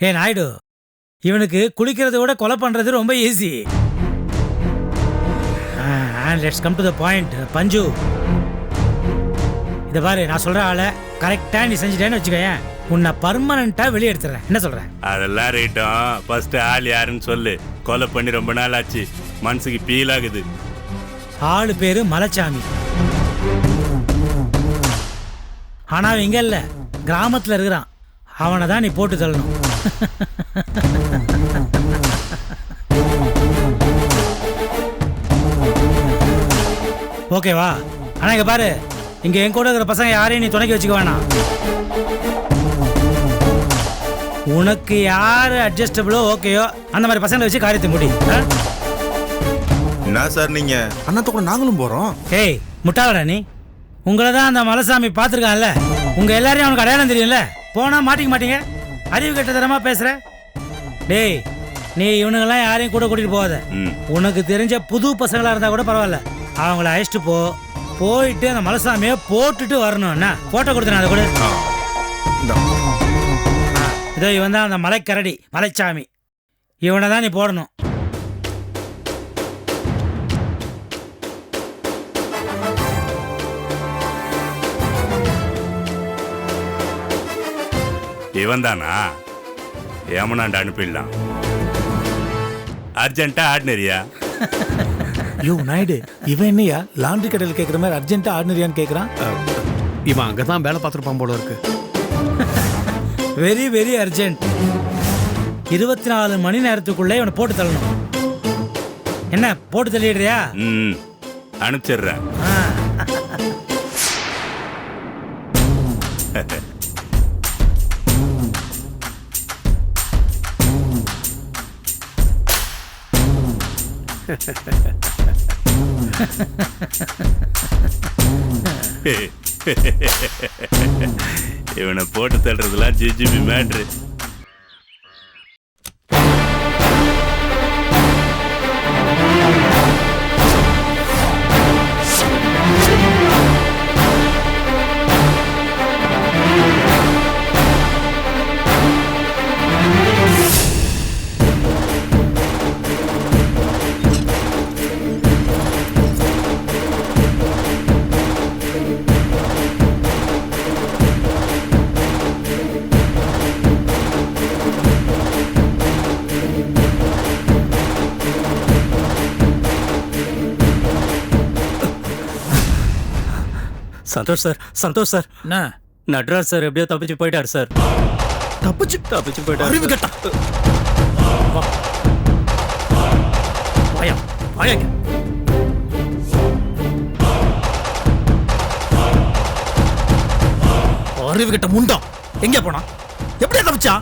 ஏ நாயுடு, இவனுக்கு குளிக்கிறத விட கொலை பண்றது ரொம்ப easy. Let's come to the point. பஞ்சு, இதை பாரு, நான் சொல்ற ஆளை கரெக்டா நீ செஞ்சுட்டேன்னு வச்சுக்கேன், உன்னை பர்மனண்டா வெளியே எடுத்துறேன். என்ன சொல்ற? அதெல்லாம் ரைட்டும். ஃபர்ஸ்ட் ஆள் யாருன்னு சொல்லு. கொலை பண்ணி ரொம்ப நாள் ஆச்சு, மனசுக்கு ஃபீல் ஆகுது. ஆளு பேரு மலைச்சாமி. ஆனா அவன் இங்க இல்ல, கிராமத்துல இருக்கிறான். அவனை தான் நீ போட்டு தள்ளணும். ஓகேவா? ஆனா இங்க பாரு, இங்க என் கூட இருக்கிற பசங்க யாரையும் நீ துணைக்கி வச்சுக்க வேணாம். உனக்கு யாரு அட்ஜஸ்டபிளோ ஓகேயோ அந்த மாதிரி பசங்களை வச்சு காரியத்தை முடி. என்ன சார் நீங்க? அண்ணாத்த கூட நாங்களும் போறோம். ஏய் முட்டாளடா நீ. உங்களை தான் அந்த மலைசாமி பார்த்துருக்கான்ல, உங்க எல்லாரையும் அவனுக்கு அடையாளம் தெரியும்ல. போனா மாட்டிக்க மாட்டீங்க. அறிவு கெட்டதனமா பேசுற. டேய், நீ இவனுங்கெல்லாம் யாரையும் கூட கூட்டிட்டு போகாத. உனக்கு தெரிஞ்ச புது பசங்களா இருந்தா கூட பரவாயில்ல, அவங்கள அழைச்சிட்டு போ. போயிட்டு அந்த மலைசாமியை போட்டுட்டு வரணும். என்ன போட்டோ கொடுத்தேன் அதை கூட. இதோ இவன் தான் அந்த மலைக்கரடி மலைச்சாமி. இவனை தான் நீ போடணும். இவன் தானா? ஏமனாண்ட அனுப்பிடலாம். அர்ஜென்ட்டா ஆர்டினரியா? யோ நாயுடு, இவன் என்னையா லாண்ட்ரி கடையில் கேட்குற மாதிரி அர்ஜென்ட்டா ஆர்டினரியான்னு கேட்குறான்? இவன் அங்கே தான் வேலை பார்த்துருப்பான் போல இருக்கு. Very very urgent. 24 மணி நேரத்துக்குள்ளே இவனை போட்டு தள்ளணும். என்ன போட்டு தள்ளிடுறியா? அனுப்பிச்சிடுறேன். இவனை போட்டு தள்ளுறதுலாம் ஜிஜிபி matter. Santhosh sir, Santhosh sir. என்ன நட்ராஜ் சார் எப்படியோ தப்பிச்சு போயிட்டாரு சார். தப்பிச்சு போயிட்டாரு. அறிவு கெட்டா. வாயா வாயா. அறிவு கெட்ட முண்டா எங்க போனா? எப்படியா தப்பிச்சா?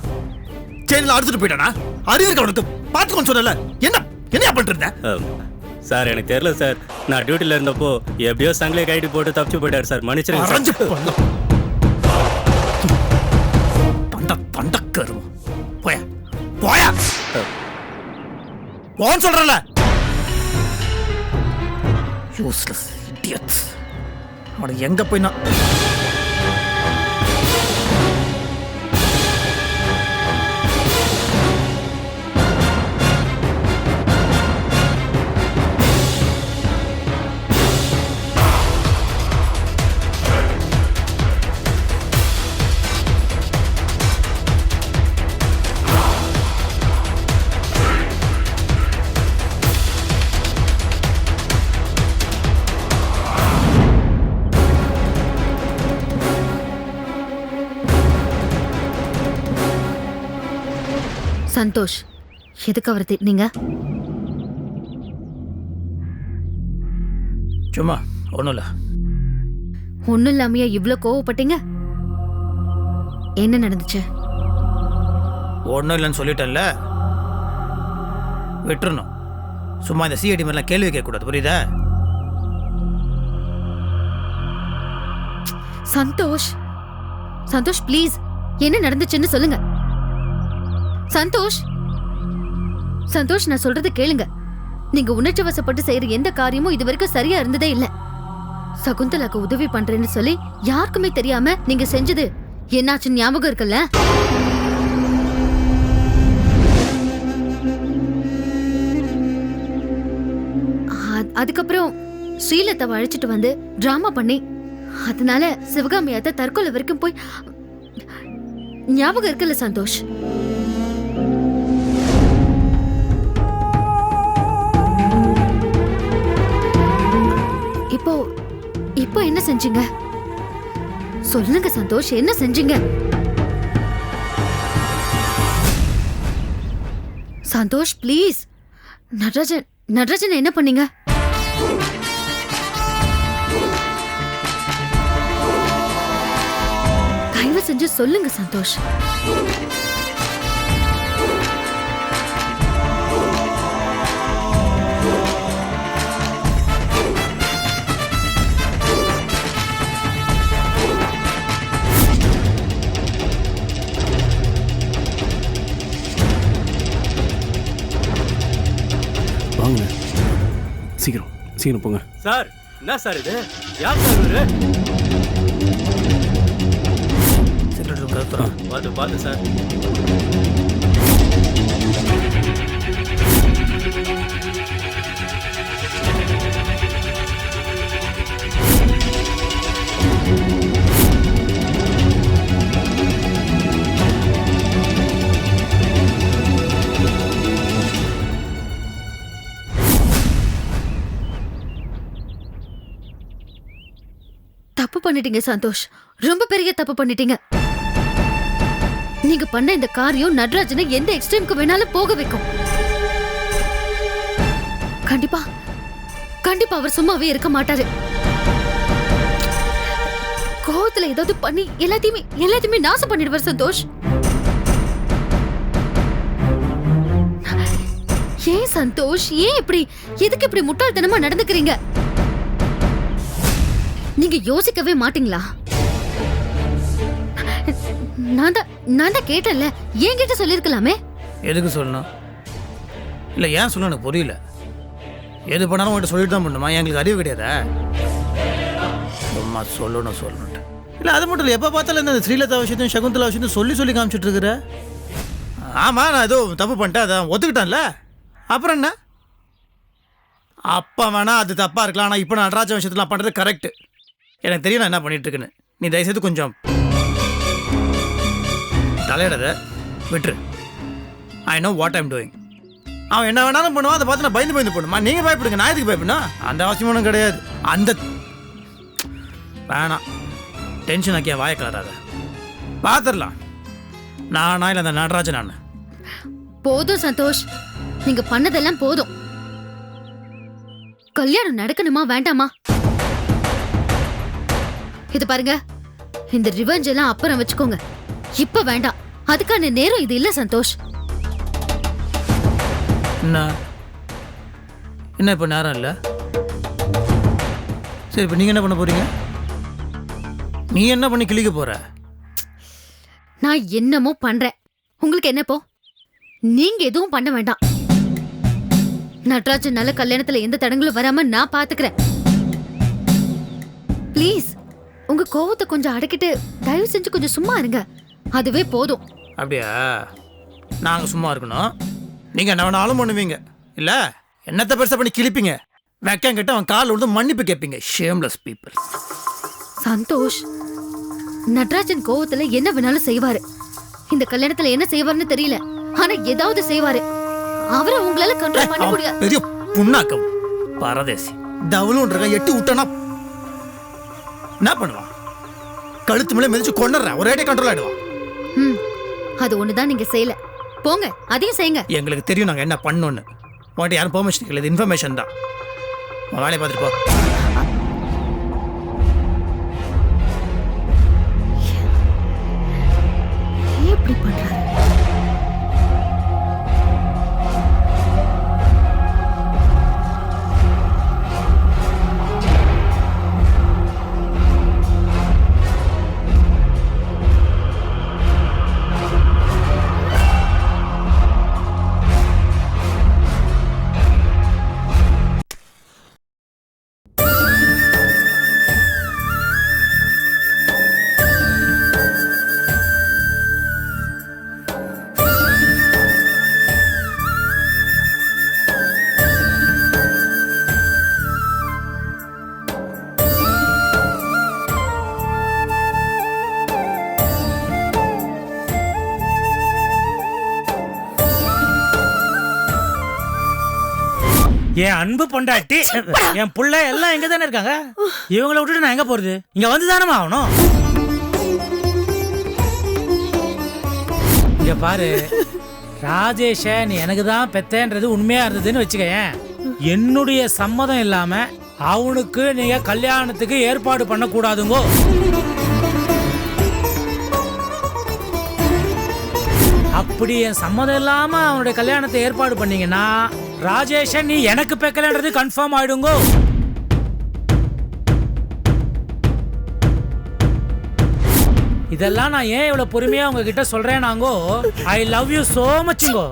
செயினில் அடிச்சுட்டு போயிட்டானா? அறிவு இருக்க உனக்கு? பார்த்துக்கோன்னு சொன்னல. என்னையா பண்ணிட்டு சார் எனக்கு தெரியல சார். நான் டியூட்டில இருந்தப்போ எப்படியோ சங்கிலே கைடு போட்டு தப்பிச்சு போயிட்டாரு சார். மன்னிச்சிருங்க. போயா போயா போன்னு சொல்றல. Useless idiots. அவன் எங்க போயினா? சந்தோஷ், எதுக்கு அவரை திட்டினீங்க? சும்மா ஒண்ணும் இல்ல. ஒண்ணும் இல்லாமையா இவ்ளோ கோவப்பட்டீங்க? என்ன நடந்துச்சு? ஒன்றும் இல்லைன்னு சொல்லிட்டேன்ல, விட்டுறணும். சும்மா இந்த சிஐடி மாதிரிலாம் கேள்வி கேட்கக்கூடாது, புரியுதா? சந்தோஷ், சந்தோஷ் ப்ளீஸ், என்ன நடந்துச்சுன்னு சொல்லுங்க. சந்தோஷ், சந்தோஷ் நான் சொல்றது கேளுங்க. நீங்க உணர்ச்சி வசப்பட்டு செய்யற எந்த காரியமும் இது வரைக்கும் சரியா இருந்ததே இல்ல. சகுந்தலாக்கு உதவி பண்றேன்னு சொல்லி யாருக்குமே தெரியாம நீங்க செஞ்சது என்னாச்சு ஞாபகம் இருக்குல்ல? அதுக்கப்புறம் ஸ்ரீலதாவை அழைச்சிட்டு வந்து டிராமா பண்ணி அதனால சிவகாமி அத்தை தற்கொலை வரைக்கும் போய் ஞாபகம் இருக்குல்ல சந்தோஷ்? இப்போ இப்போ என்ன செஞ்சீங்க சொல்லுங்க சந்தோஷ், என்ன செஞ்சீங்க? சந்தோஷ் ப்ளீஸ். நடராஜன் என்ன பண்ணீங்க? தயவு செஞ்சு சொல்லுங்க சந்தோஷ். வாங்க, சீக்கிரம் சீக்கிரம் போங்க. சார் என்ன சார் இது? யார் சார் இவரு? பார்த்து பார்த்து சார். தப்பு பண்ணிட்டீங்க சந்தோஷ், ரொம்ப பெரிய தப்பு பண்ணிட்டீங்க. நீங்க பண்ண இந்த காரியம் நடராஜனை எந்த எக்ஸ்ட்ரீமுக்கு வேணாலும் போக வைக்கும். கண்டிப்பா கண்டிப்பா அவர் சும்மாவே இருக்க மாட்டாரு. கோவத்துல ஏதாவது பண்ணி எல்லாத்தையுமே நாசம் பண்ணிடுவார் சந்தோஷ். ஏன் சந்தோஷ், ஏன் இப்படி, எதுக்கு இப்படி முட்டாள்தனமா நடந்துக்கிறீங்க? நீங்க யோசிக்கவே மாட்டீங்களா? நான் தான் கேட்டேன்ல, ஏன் கிட்ட சொல்லிருக்கலாமே. எதுக்கு சொல்லணும்? இல்லை ஏன் சொல்லணும் எனக்கு புரியல. எது பண்ணாலும் உங்கள்கிட்ட சொல்லிட்டு தான் பண்ணுமா? எங்களுக்கு அறிவு கிடையாதா? சும்மா சொல்லணும்ட்டு. இல்லை அது மட்டும் இல்லை, எப்போ பார்த்தாலும் இந்த ஸ்ரீலதா விஷயத்தையும் சகுந்தலா விஷயத்தையும் சொல்லி காமிச்சிட்டு இருக்கிற. ஆமாம், நான் ஏதோ தப்பு பண்ணிட்டேன், அதான் ஒத்துக்கிட்டேன்ல. அப்புறம் என்ன? அப்போ வேணா அது தப்பாக இருக்கலாம், ஆனால் இப்போ நான் நடராஜ விஷயத்தெலாம் பண்ணுறது கரெக்டு. எனக்கு தெரியும் நான் என்ன பண்ணிட்டு இருக்குன்னு. நீ தயவுசெய்து கொஞ்சம் தலையிடாத, விட்டுரு. I know what I'm doing. அவன் என்ன வேணாலும் பண்ணுவான், அதை பார்த்து நான் பயந்து பண்ணுமா? நீங்கள் பயப்படுங்க, நான் எதுக்கு பயப்படணும்? அந்த அவசியம் ஒன்றும் கிடையாது. அந்த வேணாம், டென்ஷன் ஆக்கிய வாயை கலராத. பார்த்துடலாம், நானா இல்லை அந்த நடராஜன் நான். போதும் சந்தோஷ், நீங்க பண்ணதெல்லாம் போதும். கல்யாணம் நடக்கணுமா வேண்டாமா? இது பாருங்க, இந்த ரிவெஞ்ச் எல்லாம் அப்புறம் வச்சுக்கோங்க, இப்ப வேண்டாம். அதுக்கான நேரம் இது இல்ல சந்தோஷ். என்ன இப்ப நேரம் இல்ல? சரி, இப்ப நீங்க என்ன பண்ண போறீங்க? நீ என்ன பண்ணி கிளிக்க போற? நான் என்னமோ பண்றேன், உங்களுக்கு என்னப்போ? நீங்க எதுவும் பண்ண வேண்டாம். நடராஜன் நல்ல கல்யாணத்துல எந்த தடங்களும் வராம நான் பாத்துக்கிறேன். ப்ளீஸ், உங்க கோவத்தை கொஞ்சம் அடக்கிட்டு தயவு செஞ்சு கொஞ்சம் சும்மா இருங்க, அதுவே போதும். அப்படியா? நாங்க சும்மா இருக்கணும், நீங்க என்ன வேணாலும் பண்ணுவீங்க இல்ல? என்னத்தை பெருசா பண்ணி கிழிப்பீங்க, வெக்கம் கிட்ட அவன் கால் விழுந்து மன்னிப்பு கேட்பீங்க. Shameless people. சந்தோஷ், நடராஜன் கோவத்துல என்ன வேணாலும் செய்வாரு. இந்த கல்யாணத்துல என்ன செய்வாருன்னு தெரியல, ஆனா ஏதாவது செய்வாரு. அவரை உங்களால கண்ட்ரோல் பண்ண முடியாது. பெரிய புண்ணாக்கம் பரதேசி டவுலுன்றக எட்டு விட்டனா என்ன பண்ணுவான்? கழுத்து மேல மிதிச்சு கொண்டுறேன், ஒரே கண்ட்ரோல் ஆயிடுவான். அது ஒண்ணுதான் நீங்க செய்யல, போங்க அதையும் செய்யுங்க. எங்களுக்கு தெரியும் நாங்க என்ன பண்ணோன்னு. உங்கள்கிட்ட யாரும் பெர்மிஷன் இல்லை, இன்ஃபர்மேஷன் தான். வேலையை பார்த்துட்டு போ. எப்படி பண்றாரு? என் அன்பு பொண்டாட்டி என் புள்ள எல்லாம் எங்க தானே இருக்காங்க. இவங்களை விட்டுட்டு நான் எங்க போறது? இங்க வந்து தானே ஆகணும். இங்க பாரு ராஜேஷ, நீ எனக்கு தான் பெத்தேன்றது உண்மையா இருந்ததுன்னு வச்சுக்கேன், என்னுடைய சம்மதம் இல்லாம அவனுக்கு நீங்க கல்யாணத்துக்கு ஏற்பாடு பண்ண கூடாதுங்கோ. அப்படி என் சம்மதம் இல்லாம அவனுடைய கல்யாணத்தை ஏற்பாடு பண்ணீங்கன்னா ராஜேஷ நீ எனக்கு பெக்கலன்றது கன்ஃபார்ம் ஆயிடுங்கோ. இதெல்லாம் நான் ஏன் இவ்வளவு பொறுமையா உங்ககிட்ட சொல்றேனாங்கோ, ஐ லவ் யூ சோ மச்ங்கோ.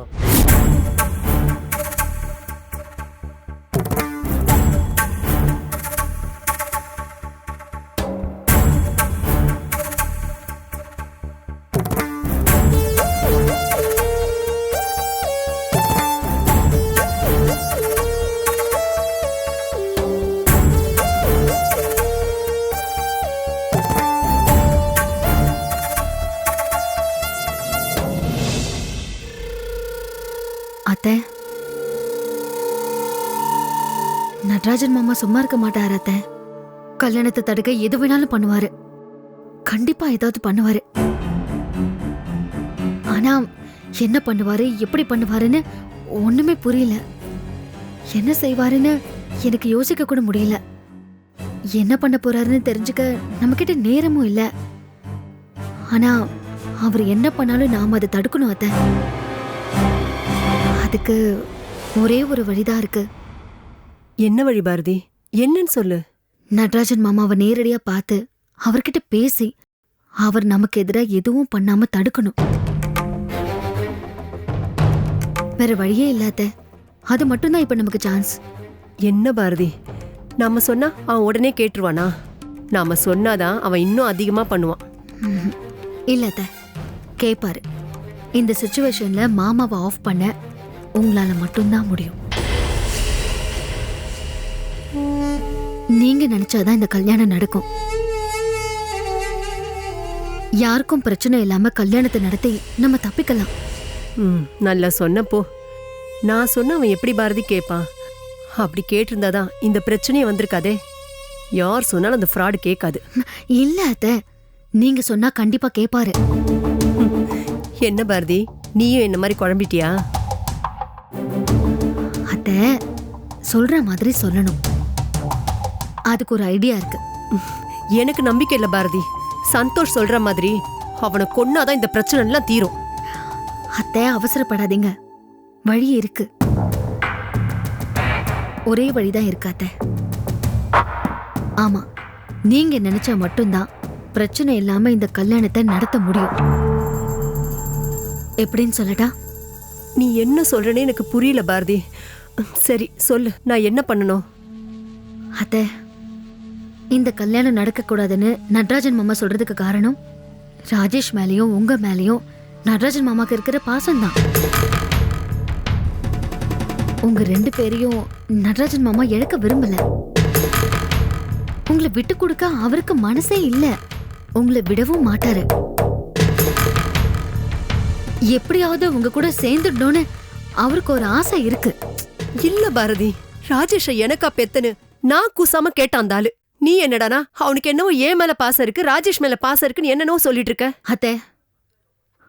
அத்தை, நடராஜன் மாமா சும்மா இருக்க மாட்டாரு அத்தை. கல்யாணத்தை தடுக்க எது வேணாலும் பண்ணுவாரு. கண்டிப்பா ஏதாவது பண்ணுவாரு. ஆனா என்ன பண்ணுவாரு, எப்படி பண்ணுவாருன்னு ஒண்ணுமே புரியல. என்ன செய்வாருன்னு எனக்கு யோசிக்க கூட முடியல. என்ன பண்ண போறாருன்னு தெரிஞ்சுக்க நம்ம கிட்ட நேரமும் இல்ல. ஆனா அவர் என்ன பண்ணாலும் நாம அதை தடுக்கணும் அத்தை. அதுக்கு ஒரே ஒரு வழிதான் இருக்கு. என்ன வழி பாரதி? என்னன்னு சொல்லு. நடராஜன் மாமாவை நேரடியா பார்த்து அவர்கிட்ட பேசி அவர் நமக்கு எதிராக எதுவும் பண்ணாம தடுக்கணும். வேற வழியே இல்லாத, அது மட்டும்தான் இப்ப நமக்கு சான்ஸ். என்ன பாரதி, நாம சொன்னா அவன் உடனே கேட்டுருவானா? நாம சொன்னாதான் அவன் இன்னும் அதிகமா பண்ணுவான். இல்ல கேப்பாரு. இந்த சிச்சுவேஷன்ல மாமாவை ஆஃப் பண்ண உங்களால மட்டும்தான் முடியும். நீங்க நினைச்சாதான் இந்த கல்யாணம் நடக்கும். யாருக்கும் பிரச்சனை இல்லாம கல்யாணத்தை நடத்தி நம்ம தப்பிக்கலாம். நல்லா சொன்னப்போ. நான் சொன்ன அவன் எப்படி பாரதி கேட்பான்? அப்படி கேட்டிருந்தாதான் இந்த பிரச்சனையே வந்திருக்காதே. யார் சொன்னாலும் அந்த ஃப்ராடு கேட்காது. இல்ல அத்தை, நீங்க சொன்னா கண்டிப்பா கேப்பாரு. என்ன பாரதி, நீயும் என்ன மாதிரி குழம்பிட்டியா? அத்தை, சொல்ற மாதிரி சொல்லணும். அதுக்கு ஒரு ஐடியா இருக்கு. எனக்கு நம்பிக்கை இல்ல பாரதி. சந்தோஷ் சொல்ற மாதிரி அவனை கொன்னாதான் இந்த பிரச்சனை எல்லாம் தீரும். அத்தை, அவசரப்படாதீங்க. வழி இருக்கு. ஒரே வழிதான் இருக்கு அத்தை. ஆமா, நீங்க நினைச்சா மட்டும்தான் பிரச்சனை இல்லாம இந்த கல்யாணத்தை நடத்த முடியும். எப்படின்னு சொல்லட்டா? நீ என்ன சொல்றனே எனக்கு புரியல பாரதி. சரி சொல்லு, நான் என்ன பண்ணணும்? அத்தை, இந்த கல்யாணம் நடக்க கூடாதுன்னு நடராஜன் மாமா சொல்றதுக்கு காரணம் ராஜேஷ் மேலயும் உங்க மேலயும் நடராஜன் மாமாக்கு இருக்கிற பாசம்தான். உங்க 2 பேரையும் நடராஜன் மாமா இழக்க விரும்பல. உங்களை விட்டு கொடுக்க அவருக்கு மனசே இல்ல. உங்களை விடவும் மாட்டாரு. எப்படியாவது உங்க கூட சேர்ந்துடணும்னு அவருக்கு ஒரு ஆசை இருக்கு. இல்ல பாரதி, ராஜேஷ எனக்கா பெத்தனு நான் கூசாம கேட்டாந்தாலு. நீ என்னடானா அவனுக்கு என்னவோ ஏன் மேல பாசம் இருக்கு, ராஜேஷ் மேல பாசம் இருக்குன்னு என்னனோ சொல்லிட்டு இருக்க. அத்தை,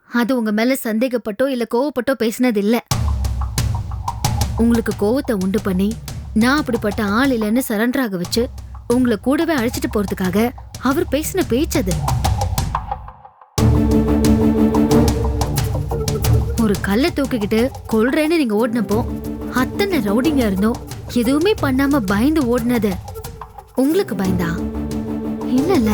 அது உங்க மேல சந்தேகப்பட்டோ இல்ல கோவப்பட்டோ பேசினது இல்ல. உங்களுக்கு கோவத்தை உண்டு பண்ணி நான் அப்படிப்பட்ட ஆள் இல்லைன்னு சரண்டர் ஆக வச்சு உங்களை கூடவே அழைச்சிட்டு போறதுக்காக அவர் பேசின பேச்சது. ஒரு கல்லை தூக்கிக்கிட்டு கொல்றேன்னு நீங்க ஓடினப்போ அத்தனை ரவுடிங்க இருந்தோம் எதுவுமே பண்ணாம பயந்து ஓடினது உங்களுக்கு பயந்தா? இல்லல்ல,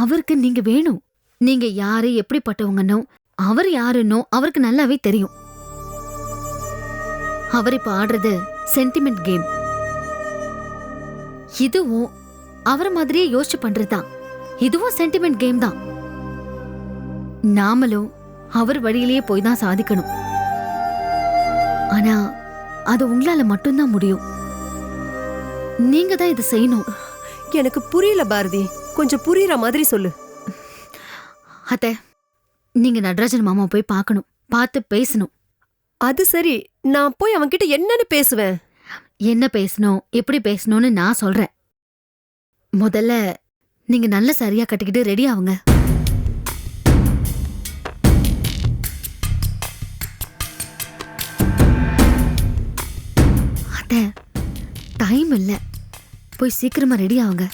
அவருக்கு நீங்க வேணும். நீங்க யாரு எப்படிப்பட்டவங்கன்னோ அவர் யாருன்னோ அவருக்கு நல்லாவே தெரியும். அவர் இப்ப ஆடுறது சென்டிமெண்ட் கேம். இதுவும் அவரை மாதிரியே யோசிச்சு பண்றதுதான். இதுவும் சென்டிமெண்ட் கேம் தான். நாமளும் அவர் வழியிலேயே போய் தான் சாதிக்கணும். ஆனா அது உங்களால மட்டும்தான் முடியும். நீங்க தான் இதை செய்யணும். எனக்கு புரியல பாரதி, கொஞ்சம் புரியுற மாதிரி சொல்லு. அத்தை, நீங்க நடராஜன் மாமா போய் பார்க்கணும், பார்த்து பேசணும். அது சரி, நான் போய் அவன்கிட்ட என்னன்னு பேசுவேன்? என்ன பேசணும் எப்படி பேசணும்னு நான் சொல்றேன். முதல்ல நீங்க நல்ல சரியா கட்டிக்கிட்டு ரெடி ஆவுங்க. அத டைம் இல்ல, போய் சீக்கிரமா ரெடி ஆவுங்க.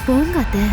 போங்க அத்தை.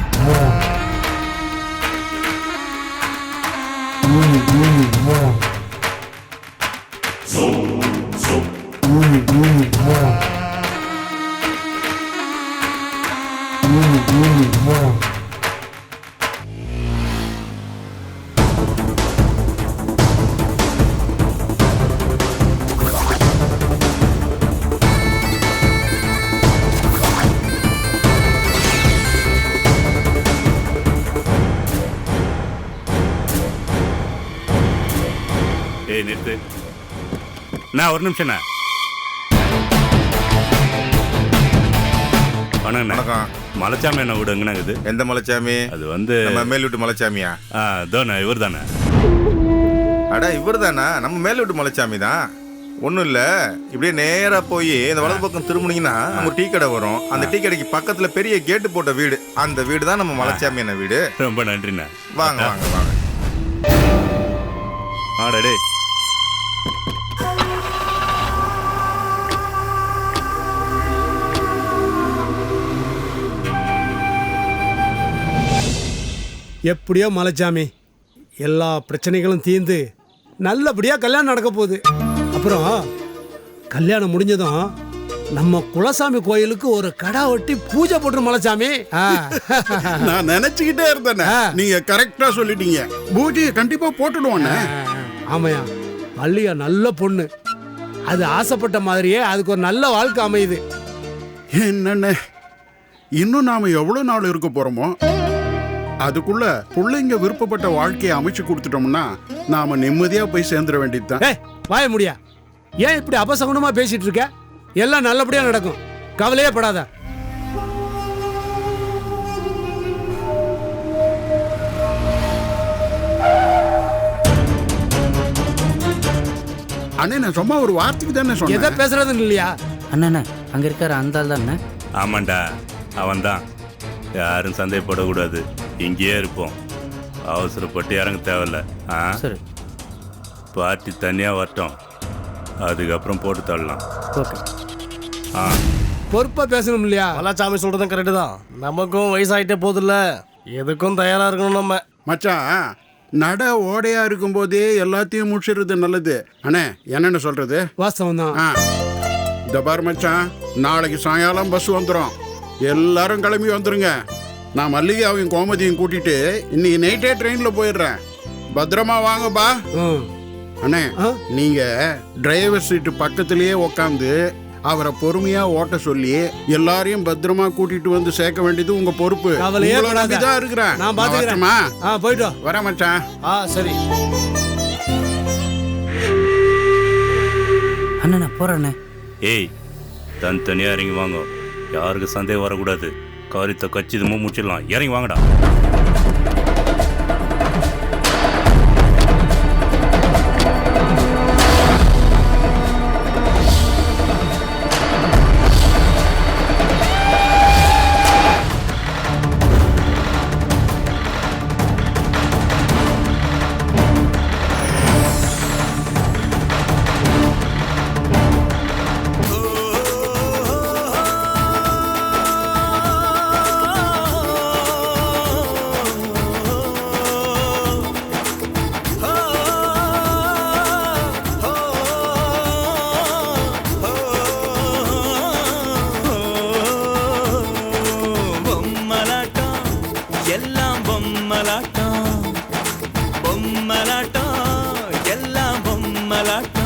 ஏய் நிறுத்து. நான் ஒரு நிமிஷம்ண்ணா. வணக்கண்ணா. வணக்கம். மலைச்சாமி என்ன வீடு எங்கண்ணா இது? எந்த மலைச்சாமி? அது வந்து நம்ம மேல் வீட்டு மலைச்சாமியா? தோண்ணா இவர் தானே? அட இவர் தானா? நம்ம மேல் வீட்டு மலைச்சாமி தான். ஒன்றும் இல்லை, இப்படியே நேராக போய் இந்த வலது பக்கம் திரும்பினீங்கன்னா நம்ம டீ கடை வரும். அந்த டீ கடைக்கு பக்கத்தில் பெரிய கேட்டு போட்ட வீடு, அந்த வீடு தான் நம்ம மலைச்சாமி என்ன வீடு. ரொம்ப நன்றிண்ணா. வாங்க வாங்க வாங்க. ஆடா. எப்படியோ மலைச்சாமி, எல்லா பிரச்சனைகளும் தீர்ந்து நல்லபடியாக கல்யாணம் நடக்க போகுது. அப்புறம் கல்யாணம் முடிஞ்சதும் நம்ம குலசாமி கோயிலுக்கு ஒரு கடா வெட்டி பூஜை போட்டு மலைச்சாமி. நான் நினைச்சுக்கிட்டே இருந்தேன், நீங்க கரெக்டா சொல்லிட்டீங்க. பூஜையை கண்டிப்பா போட்டுடுவோண்ணே. ஆமையா, மல்லிகா நல்ல பொண்ணு. அது ஆசைப்பட்ட மாதிரியே அதுக்கு ஒரு நல்ல வாழ்க்கை அமையுது. என்னண்ணே, இன்னும் நாம எவ்வளவு நாள் இருக்க போறோமோ, அதுக்குள்ள பிள்ளைங்க விருப்பப்பட்ட வாழ்க்கையை அமைச்சு கொடுத்துட்டோம்னா நாம நிம்மதியா போய் சேர்ந்துட வேண்டியதுதான். வாய முடியா, ஏன் இப்படி அபசகுனமா பேசிட்டு இருக்க? எல்லாம் நல்லபடியா நடக்கும், கவலையே படாத. அண்ணே, நான் சும்மா ஒரு வார்த்தைக்கு தானே எதை சொன்னேன். பேசுறதுன்னு இல்லையா? அண்ணா அங்க இருக்காரு அந்த ஆள் தானே? ஆமாண்டா, அவன் தான். யாரும் சந்தேகப்படக்கூடாது, இங்கேயே இருப்போம். அவசரப்பட்டு இறங்க தேவையில்ல. சரி. பார்ட்டி தனியாக வரட்டும், அதுக்கப்புறம் போட்டு தள்ளலாம். ஓகே. பொறுப்பா பேசணும் இல்லையா? மலைச்சாமி சொல்றதும் கரெக்டு தான். நமக்கும் வயசாயிட்டே போதில்ல, எதுக்கும் தயாரா இருக்கணும் நம்ம. மச்சான், நட ஓடையா இருக்கும்போதே எல்லாத்தையும் முடிச்சிடுறது நல்லது. அண்ணே, என்னென்ன சொல்றது? வாஸ்தவம் தான். இந்த பாரு மச்சான், நாளைக்கு சாயங்காலம் பஸ் வந்துடும். எல்லாரும் கிளம்பி வந்துருங்க. நான் மல்லிகாவையும் கோமதியும் கூட்டிட்டு இன்னைக்கு நைட்டே ட்ரெயின்ல போயிடுறேன். பத்திரமா வாங்கப்பா. அண்ணே, நீங்க டிரைவர் சீட்டு பக்கத்திலேயே உக்காந்து அவரை பொறுமையா ஓட்ட சொல்லி எல்லாரையும் பத்திரமா கூட்டிட்டு வந்து சேர்க்க வேண்டியது உங்க பொறுப்பு. தான் இருக்கிறேன். நான் பாத்துக்கிறேன். போயிட்டு வரேன் மச்சான். சரி அண்ணா, நான் போறேண்ணே. ஏய், தனித்தனியாக இறங்கி வாங்க, யாருக்கு சந்தேகம் வரக்கூடாது. காரியத்தை கச்சிதமும் முடிச்சிடலாம். இறங்கி வாங்கடா. பொம்மலாட்டம் எல்லாம் பொம்மலாட்டம்.